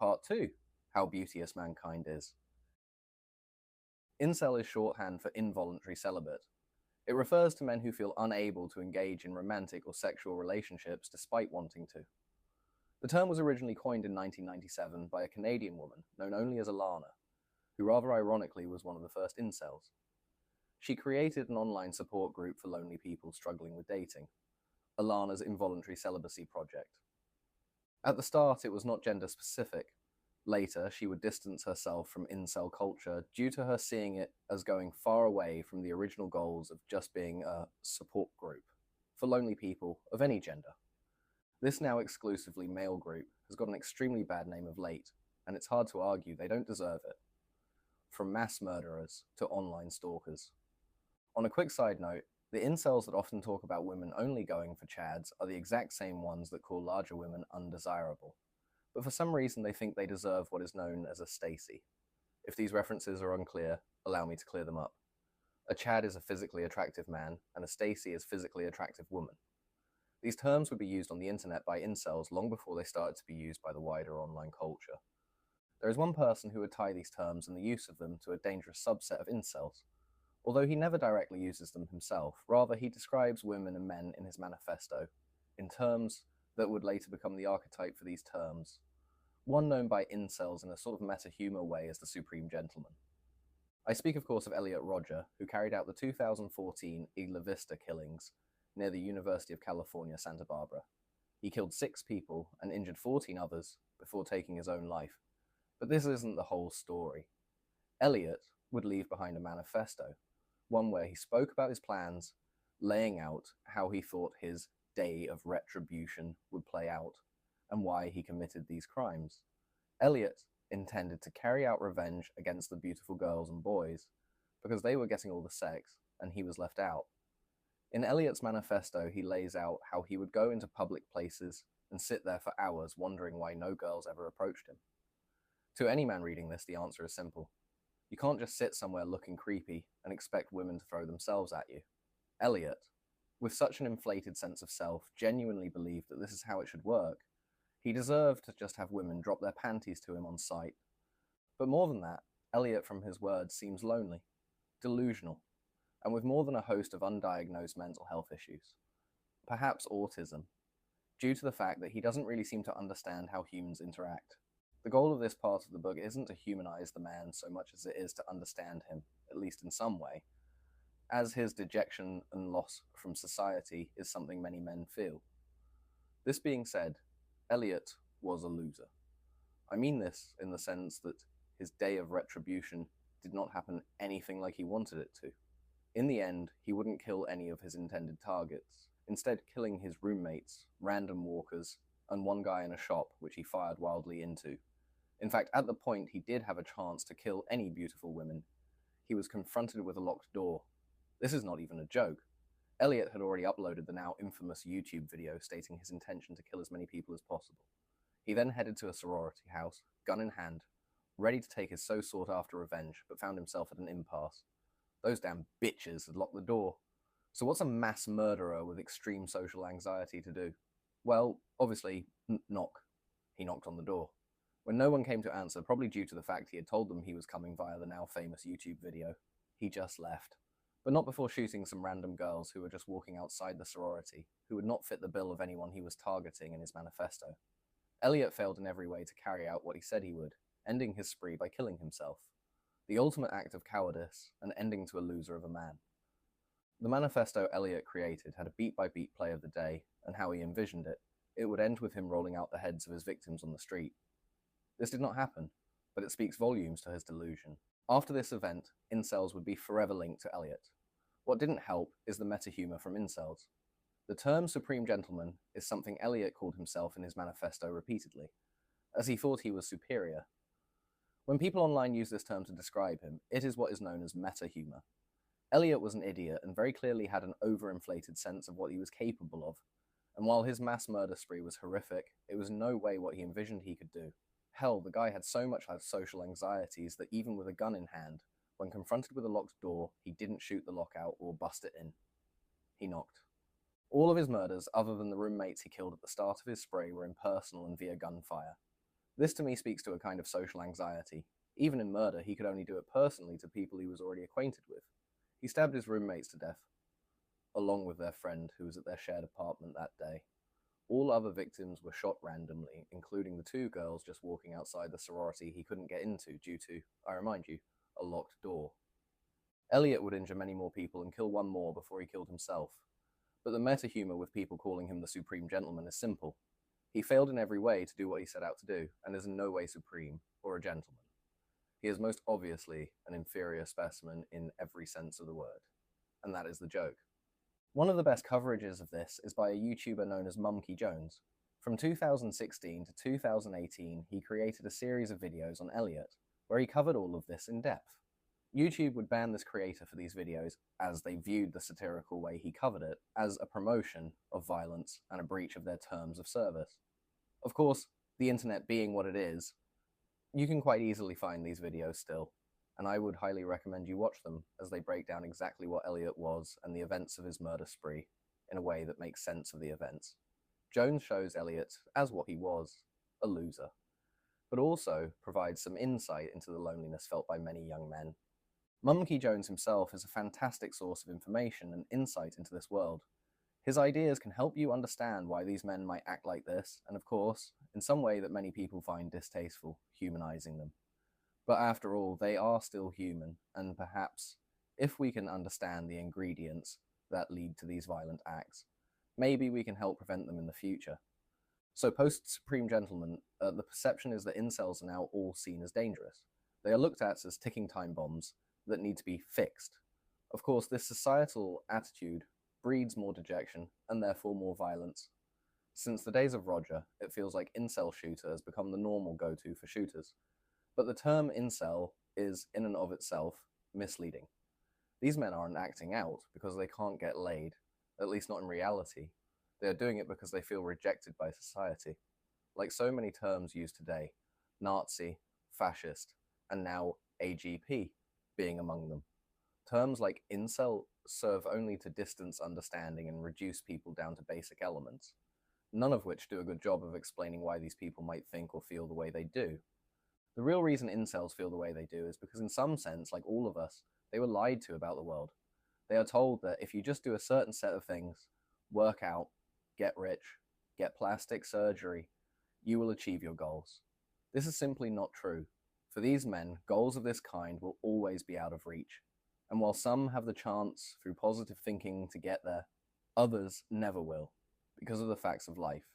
Part 2: How Beauteous Mankind Is. Incel is shorthand for involuntary celibate. It refers to men who feel unable to engage in romantic or sexual relationships despite wanting to. The term was originally coined in 1997 by a Canadian woman known only as Alana, who rather ironically was one of the first incels. She created an online support group for lonely people struggling with dating, Alana's Involuntary Celibacy Project. At the start, it was not gender specific. Later, she would distance herself from incel culture due to her seeing it as going far away from the original goals of just being a support group for lonely people of any gender. This now exclusively male group has got an extremely bad name of late, and it's hard to argue they don't deserve it. From mass murderers to online stalkers. On a quick side note, the incels that often talk about women only going for chads are the exact same ones that call larger women undesirable. But for some reason they think they deserve what is known as a Stacy. If these references are unclear, allow me to clear them up. A chad is a physically attractive man, and a Stacy is a physically attractive woman. These terms would be used on the internet by incels long before they started to be used by the wider online culture. There is one person who would tie these terms and the use of them to a dangerous subset of incels. Although he never directly uses them himself, rather he describes women and men in his manifesto in terms that would later become the archetype for these terms, one known by incels in a sort of meta-humor way as the Supreme Gentleman. I speak of course of Elliot Rodger, who carried out the 2014 Isla Vista killings near the University of California, Santa Barbara. He killed 6 people and injured 14 others before taking his own life. But this isn't the whole story. Elliot would leave behind a manifesto, one where he spoke about his plans, laying out how he thought his day of retribution would play out, and why he committed these crimes. Elliot intended to carry out revenge against the beautiful girls and boys, because they were getting all the sex, and he was left out. In Elliot's manifesto, he lays out how he would go into public places and sit there for hours wondering why no girls ever approached him. To any man reading this, the answer is simple. You can't just sit somewhere looking creepy and expect women to throw themselves at you. Elliot, with such an inflated sense of self, genuinely believed that this is how it should work. He deserved to just have women drop their panties to him on sight. But more than that, Elliot, from his words, seems lonely, delusional, and with more than a host of undiagnosed mental health issues. Perhaps autism, due to the fact that he doesn't really seem to understand how humans interact. The goal of this part of the book isn't to humanize the man so much as it is to understand him, at least in some way, as his dejection and loss from society is something many men feel. This being said, Elliot was a loser. I mean this in the sense that his day of retribution did not happen anything like he wanted it to. In the end, he wouldn't kill any of his intended targets, instead killing his roommates, random walkers, and one guy in a shop which he fired wildly into. In fact, at the point he did have a chance to kill any beautiful women, he was confronted with a locked door. This is not even a joke. Elliot had already uploaded the now infamous YouTube video stating his intention to kill as many people as possible. He then headed to a sorority house, gun in hand, ready to take his so sought after revenge, but found himself at an impasse. Those damn bitches had locked the door. So what's a mass murderer with extreme social anxiety to do? Well, obviously, knock. He knocked on the door. When no one came to answer, probably due to the fact he had told them he was coming via the now famous YouTube video, he just left. But not before shooting some random girls who were just walking outside the sorority, who would not fit the bill of anyone he was targeting in his manifesto. Elliot failed in every way to carry out what he said he would, ending his spree by killing himself. The ultimate act of cowardice, and ending to a loser of a man. The manifesto Elliot created had a beat-by-beat play of the day, and how he envisioned it. It would end with him rolling out the heads of his victims on the street. This did not happen, but it speaks volumes to his delusion. After this event, incels would be forever linked to Elliot. What didn't help is the meta-humor from incels. The term Supreme Gentleman is something Elliot called himself in his manifesto repeatedly, as he thought he was superior. When people online use this term to describe him, it is what is known as meta-humor. Elliot was an idiot and very clearly had an overinflated sense of what he was capable of, and while his mass murder spree was horrific, it was in no way what he envisioned he could do. Hell, the guy had so much social anxieties that even with a gun in hand, when confronted with a locked door, he didn't shoot the lock out or bust it in. He knocked. All of his murders, other than the roommates he killed at the start of his spree, were impersonal and via gunfire. This to me speaks to a kind of social anxiety. Even in murder, he could only do it personally to people he was already acquainted with. He stabbed his roommates to death, along with their friend who was at their shared apartment that day. All other victims were shot randomly, including the two girls just walking outside the sorority he couldn't get into due to, I remind you, a locked door. Elliot would injure many more people and kill one more before he killed himself. But the meta-humor with people calling him the Supreme Gentleman is simple. He failed in every way to do what he set out to do, and is in no way supreme or a gentleman. He is most obviously an inferior specimen in every sense of the word. And that is the joke. One of the best coverages of this is by a YouTuber known as Mumkey Jones. From 2016 to 2018, he created a series of videos on Elliot, where he covered all of this in depth. YouTube would ban this creator for these videos, as they viewed the satirical way he covered it as a promotion of violence and a breach of their terms of service. Of course, the internet being what it is, you can quite easily find these videos still, and I would highly recommend you watch them, as they break down exactly what Elliot was and the events of his murder spree in a way that makes sense of the events. Jones shows Elliot as what he was, a loser, but also provides some insight into the loneliness felt by many young men. Mumkey Jones himself is a fantastic source of information and insight into this world. His ideas can help you understand why these men might act like this, and of course, in some way that many people find distasteful, humanizing them. But after all, they are still human, and perhaps, if we can understand the ingredients that lead to these violent acts, maybe we can help prevent them in the future. So post-Supreme Gentleman, the perception is that incels are now all seen as dangerous. They are looked at as ticking time bombs that need to be fixed. Of course, this societal attitude breeds more dejection and therefore more violence. Since the days of Roger, it feels like incel shooter has become the normal go-to for shooters. But the term incel is, in and of itself, misleading. These men aren't acting out because they can't get laid, at least not in reality. They are doing it because they feel rejected by society. Like so many terms used today, Nazi, fascist, and now AGP being among them. Terms like incel serve only to distance understanding and reduce people down to basic elements, none of which do a good job of explaining why these people might think or feel the way they do. The real reason incels feel the way they do is because in some sense, like all of us, they were lied to about the world. They are told that if you just do a certain set of things, work out, get rich, get plastic surgery, you will achieve your goals. This is simply not true. For these men, goals of this kind will always be out of reach. And while some have the chance through positive thinking to get there, others never will, because of the facts of life.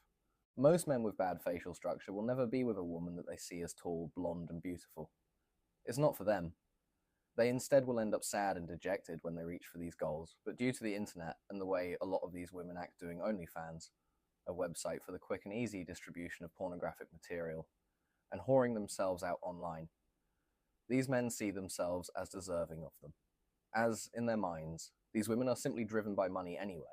Most men with bad facial structure will never be with a woman that they see as tall, blonde, and beautiful. It's not for them. They instead will end up sad and dejected when they reach for these goals, but due to the internet and the way a lot of these women act doing OnlyFans, a website for the quick and easy distribution of pornographic material, and whoring themselves out online, these men see themselves as deserving of them. As, in their minds, these women are simply driven by money anyway.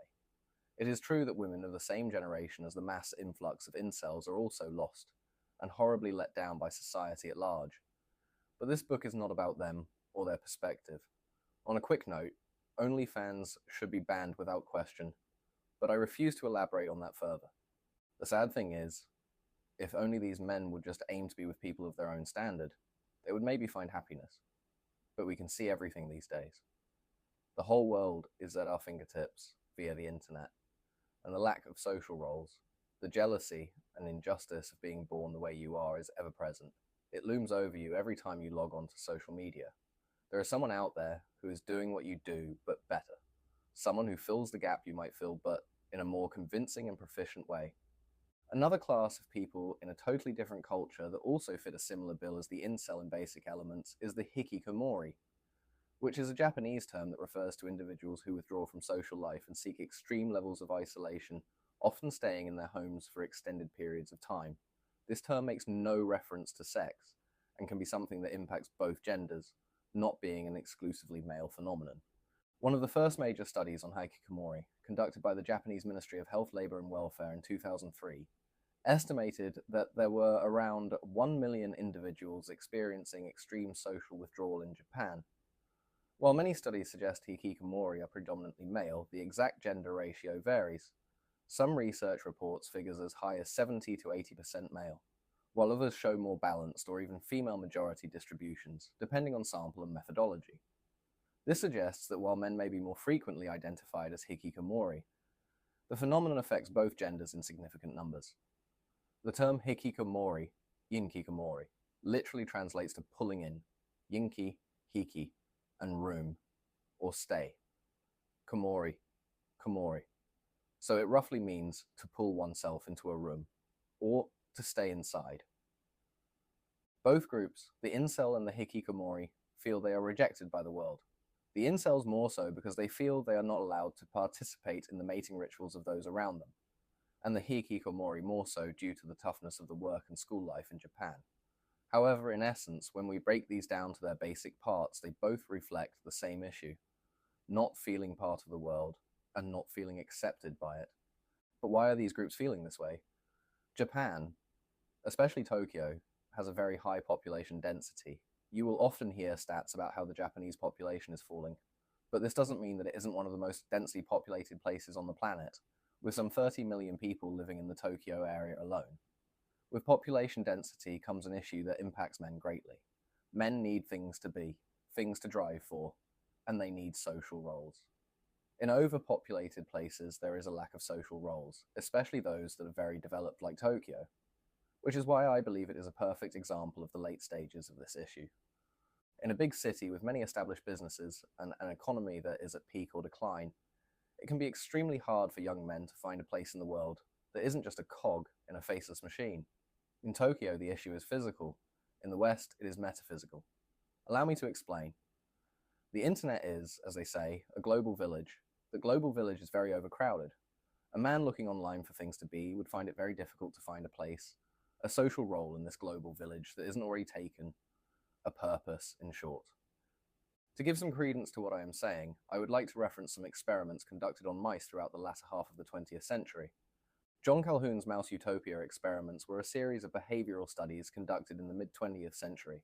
It is true that women of the same generation as the mass influx of incels are also lost, and horribly let down by society at large. But this book is not about them or their perspective. On a quick note, OnlyFans should be banned without question, but I refuse to elaborate on that further. The sad thing is, if only these men would just aim to be with people of their own standard, they would maybe find happiness. But we can see everything these days. The whole world is at our fingertips via the internet, and the lack of social roles, the jealousy and injustice of being born the way you are is ever present. It looms over you every time you log on to social media. There is someone out there who is doing what you do, but better. Someone who fills the gap you might fill, but in a more convincing and proficient way. Another class of people in a totally different culture that also fit a similar bill as the incel in basic elements is the hikikomori, which is a Japanese term that refers to individuals who withdraw from social life and seek extreme levels of isolation, often staying in their homes for extended periods of time. This term makes no reference to sex, and can be something that impacts both genders, not being an exclusively male phenomenon. One of the first major studies on hikikomori, conducted by the Japanese Ministry of Health, Labour and Welfare in 2003, estimated that there were around 1 million individuals experiencing extreme social withdrawal in Japan. While many studies suggest hikikomori are predominantly male, the exact gender ratio varies. Some research reports figures as high as 70 to 80% male, while others show more balanced or even female majority distributions, depending on sample and methodology. This suggests that while men may be more frequently identified as hikikomori, the phenomenon affects both genders in significant numbers. The term hikikomori, yinkikomori, literally translates to pulling in, yinki, hiki, and room, or stay, komori, komori. So it roughly means to pull oneself into a room, or to stay inside. Both groups, the incel and the hikikomori, feel they are rejected by the world. The incels more so because they feel they are not allowed to participate in the mating rituals of those around them, and the hikikomori more so due to the toughness of the work and school life in Japan. However, in essence, when we break these down to their basic parts, they both reflect the same issue: not feeling part of the world and not feeling accepted by it. But why are these groups feeling this way? Japan, especially Tokyo, has a very high population density. You will often hear stats about how the Japanese population is falling, but this doesn't mean that it isn't one of the most densely populated places on the planet, with some 30 million people living in the Tokyo area alone. With population density comes an issue that impacts men greatly. Men need things to be, things to drive for, and they need social roles. In overpopulated places, there is a lack of social roles, especially those that are very developed like Tokyo, which is why I believe it is a perfect example of the late stages of this issue. In a big city with many established businesses and an economy that is at peak or decline, it can be extremely hard for young men to find a place in the world that isn't just a cog in a faceless machine. In Tokyo, the issue is physical. In the West, it is metaphysical. Allow me to explain. The internet is, as they say, a global village. The global village is very overcrowded. A man looking online for things to be would find it very difficult to find a place, a social role in this global village that isn't already taken, a purpose, in short. To give some credence to what I am saying, I would like to reference some experiments conducted on mice throughout the latter half of the 20th century. John Calhoun's Mouse Utopia experiments were a series of behavioral studies conducted in the mid-20th century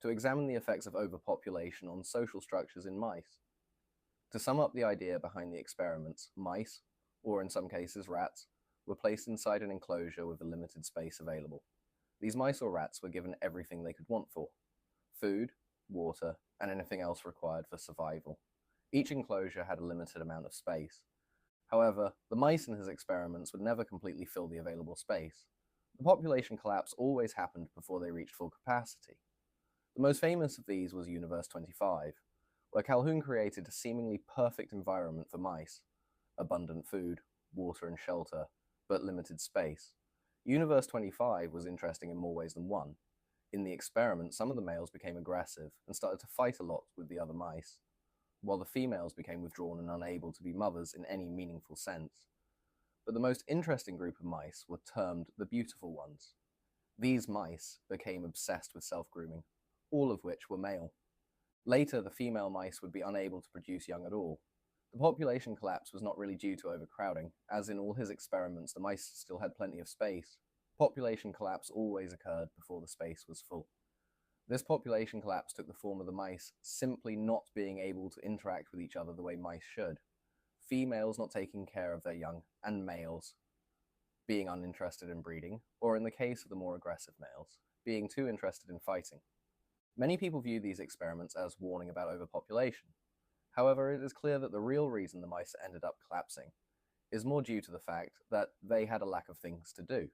to examine the effects of overpopulation on social structures in mice. To sum up the idea behind the experiments, mice, or in some cases rats, were placed inside an enclosure with a limited space available. These mice or rats were given everything they could want for: food, water, and anything else required for survival. Each enclosure had a limited amount of space. However, the mice in his experiments would never completely fill the available space. The population collapse always happened before they reached full capacity. The most famous of these was Universe 25, where Calhoun created a seemingly perfect environment for mice: abundant food, water, and shelter, but limited space. Universe 25 was interesting in more ways than one. In the experiment, some of the males became aggressive and started to fight a lot with the other mice, while the females became withdrawn and unable to be mothers in any meaningful sense. But the most interesting group of mice were termed the beautiful ones. These mice became obsessed with self-grooming, all of which were male. Later, the female mice would be unable to produce young at all. The population collapse was not really due to overcrowding, as in all his experiments the mice still had plenty of space. Population collapse always occurred before the space was full. This population collapse took the form of the mice simply not being able to interact with each other the way mice should. Females not taking care of their young, and males being uninterested in breeding, or in the case of the more aggressive males, being too interested in fighting. Many people view these experiments as warning about overpopulation. However, it is clear that the real reason the mice ended up collapsing is more due to the fact that they had a lack of things to do,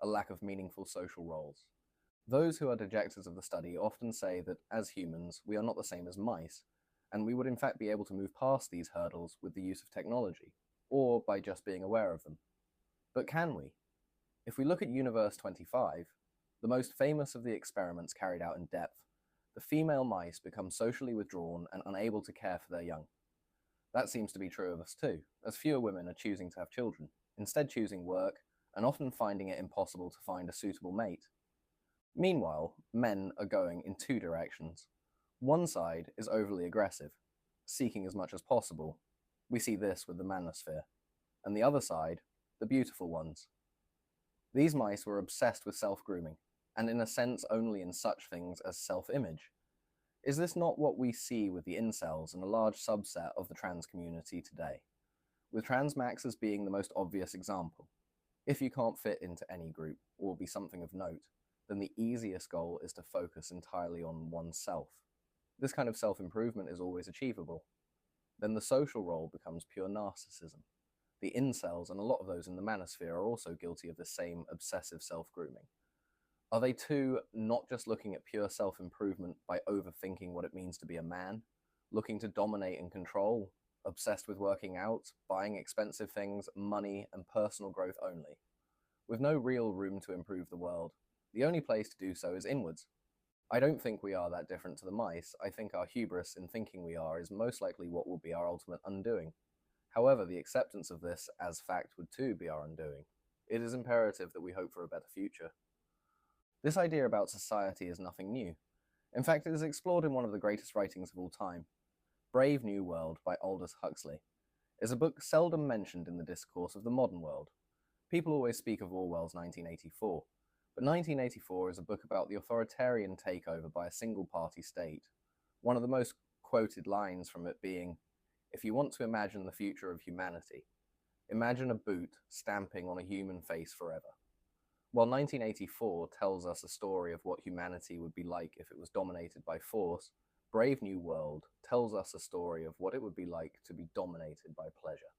a lack of meaningful social roles. Those who are dejectors of the study often say that, as humans, we are not the same as mice, and we would in fact be able to move past these hurdles with the use of technology, or by just being aware of them. But can we? If we look at Universe 25, the most famous of the experiments carried out in depth, the female mice become socially withdrawn and unable to care for their young. That seems to be true of us too, as fewer women are choosing to have children, instead choosing work, and often finding it impossible to find a suitable mate. Meanwhile, men are going in two directions. One side is overly aggressive, seeking as much as possible. We see this with the manosphere. And the other side, the beautiful ones. These mice were obsessed with self-grooming, and in a sense only in such things as self-image. Is this not what we see with the incels and a large subset of the trans community today, with trans maxes being the most obvious example? If you can't fit into any group or be something of note, then the easiest goal is to focus entirely on oneself. This kind of self-improvement is always achievable. Then the social role becomes pure narcissism. The incels, and a lot of those in the manosphere, are also guilty of the same obsessive self-grooming. Are they too not just looking at pure self-improvement by overthinking what it means to be a man, looking to dominate and control, obsessed with working out, buying expensive things, money, and personal growth only? With no real room to improve the world, the only place to do so is inwards. I don't think we are that different to the mice. I think our hubris in thinking we are is most likely what will be our ultimate undoing. However, the acceptance of this as fact would too be our undoing. It is imperative that we hope for a better future. This idea about society is nothing new. In fact, it is explored in one of the greatest writings of all time. Brave New World by Aldous Huxley is a book seldom mentioned in the discourse of the modern world. People always speak of Orwell's 1984, but 1984 is a book about the authoritarian takeover by a single-party state. One of the most quoted lines from it being, "If you want to imagine the future of humanity, imagine a boot stamping on a human face forever." While 1984 tells us a story of what humanity would be like if it was dominated by force, Brave New World tells us a story of what it would be like to be dominated by pleasure.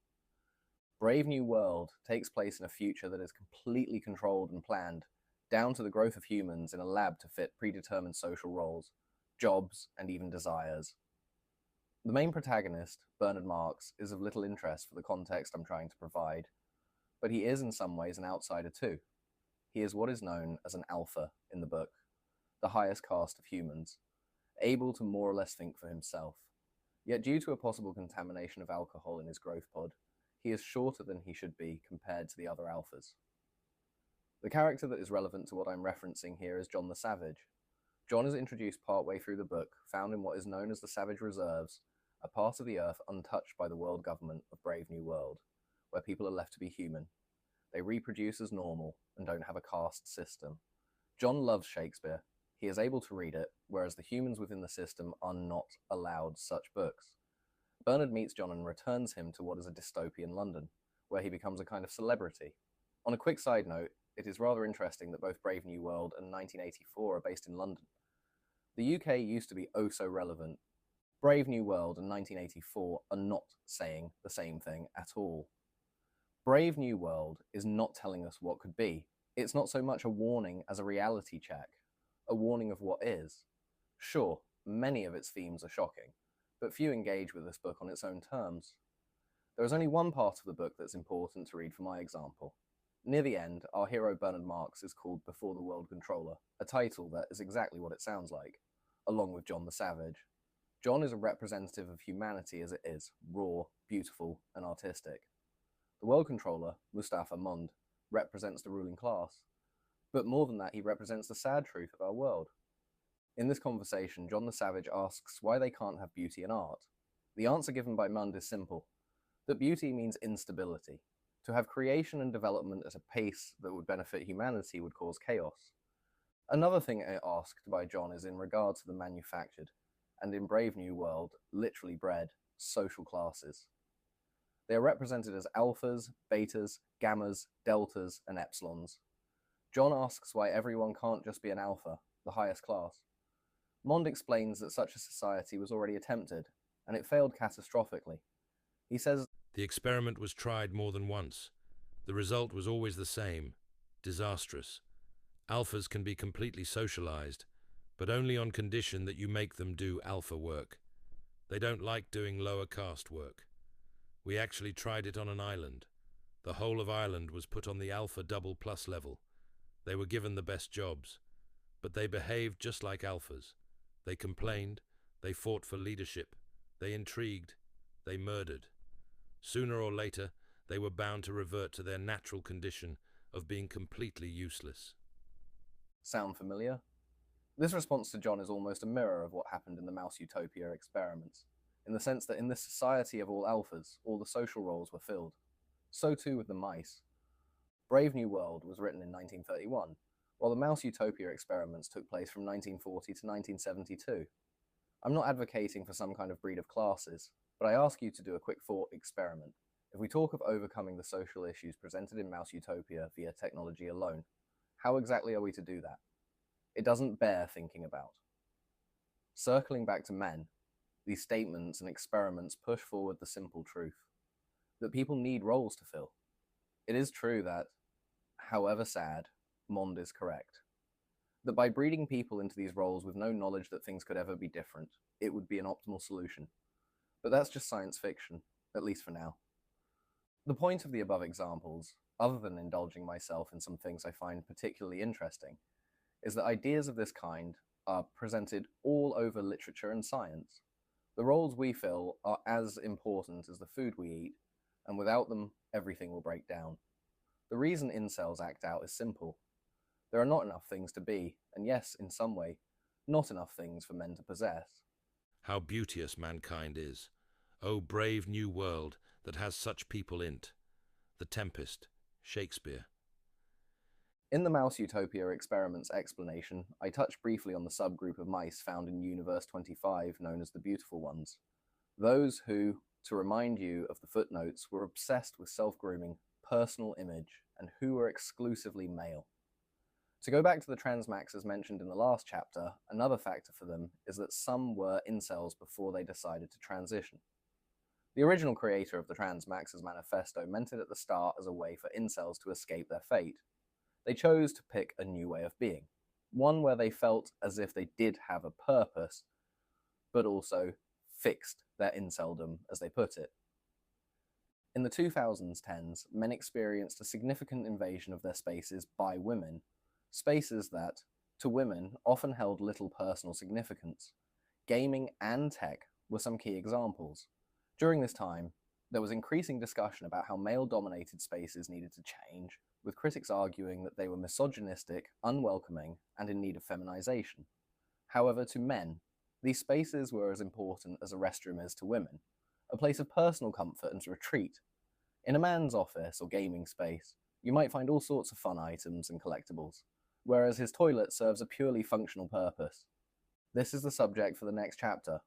Brave New World takes place in a future that is completely controlled and planned, down to the growth of humans in a lab to fit predetermined social roles, jobs, and even desires. The main protagonist, Bernard Marx, is of little interest for the context I'm trying to provide, but he is in some ways an outsider too. He is what is known as an alpha in the book, the highest caste of humans, able to more or less think for himself. Yet due to a possible contamination of alcohol in his growth pod, he is shorter than he should be compared to the other alphas. The character that is relevant to what I'm referencing here is John the Savage. John is introduced partway through the book, found in what is known as the Savage Reserves, a part of the earth untouched by the world government of Brave New World, where people are left to be human. They reproduce as normal and don't have a caste system. John loves Shakespeare. He is able to read it, whereas the humans within the system are not allowed such books. Bernard meets John and returns him to what is a dystopian London, where he becomes a kind of celebrity. On a quick side note, it is rather interesting that both Brave New World and 1984 are based in London. The UK used to be oh so relevant. Brave New World and 1984 are not saying the same thing at all. Brave New World is not telling us what could be. It's not so much a warning as a reality check, a warning of what is. Sure, many of its themes are shocking, but few engage with this book on its own terms. There is only one part of the book that's important to read for my example. Near the end, our hero Bernard Marx is called Before the World Controller, a title that is exactly what it sounds like, along with John the Savage. John is a representative of humanity as it is, raw, beautiful, and artistic. The World Controller, Mustafa Mond, represents the ruling class. But more than that, he represents the sad truth of our world. In this conversation, John the Savage asks why they can't have beauty and art. The answer given by Mund is simple, that beauty means instability. To have creation and development at a pace that would benefit humanity would cause chaos. Another thing asked by John is in regard to the manufactured, and in Brave New World, literally bred, social classes. They are represented as alphas, betas, gammas, deltas, and epsilons. John asks why everyone can't just be an alpha, the highest class. Mond explains that such a society was already attempted, and it failed catastrophically. He says, "The experiment was tried more than once. The result was always the same, disastrous. Alphas can be completely socialized, but only on condition that you make them do alpha work. They don't like doing lower caste work. We actually tried it on an island. The whole of Ireland was put on the alpha double plus level. They were given the best jobs, but they behaved just like alphas. They complained, they fought for leadership, they intrigued, they murdered. Sooner or later, they were bound to revert to their natural condition of being completely useless." Sound familiar? This response to John is almost a mirror of what happened in the Mouse Utopia experiments, in the sense that in this society of all alphas, all the social roles were filled. So too with the mice. Brave New World was written in 1931, while the Mouse Utopia experiments took place from 1940 to 1972. I'm not advocating for some kind of breed of classes, but I ask you to do a quick thought experiment. If we talk of overcoming the social issues presented in Mouse Utopia via technology alone, how exactly are we to do that? It doesn't bear thinking about. Circling back to men, these statements and experiments push forward the simple truth that people need roles to fill. It is true that, however sad, Mond is correct. That by breeding people into these roles with no knowledge that things could ever be different, it would be an optimal solution. But that's just science fiction, at least for now. The point of the above examples, other than indulging myself in some things I find particularly interesting, is that ideas of this kind are presented all over literature and science. The roles we fill are as important as the food we eat, and without them, everything will break down. The reason incels act out is simple. There are not enough things to be, and yes, in some way, not enough things for men to possess. How beauteous mankind is. O brave new world that has such people in't. The Tempest, Shakespeare. In the Mouse Utopia experiments explanation, I touch briefly on the subgroup of mice found in Universe 25 known as the beautiful ones. Those who, to remind you of the footnotes, were obsessed with self-grooming, personal image, and who were exclusively male. To go back to the transmaxers mentioned in the last chapter, another factor for them is that some were incels before they decided to transition. The original creator of the Transmaxers Manifesto meant it at the start as a way for incels to escape their fate. They chose to pick a new way of being, one where they felt as if they did have a purpose, but also fixed their inceldom, as they put it. In the 2010s, men experienced a significant invasion of their spaces by women, spaces that, to women, often held little personal significance. Gaming and tech were some key examples. During this time, there was increasing discussion about how male-dominated spaces needed to change, with critics arguing that they were misogynistic, unwelcoming, and in need of feminization. However, to men, these spaces were as important as a restroom is to women, a place of personal comfort and retreat. In a man's office or gaming space, you might find all sorts of fun items and collectibles, whereas his toilet serves a purely functional purpose. This is the subject for the next chapter,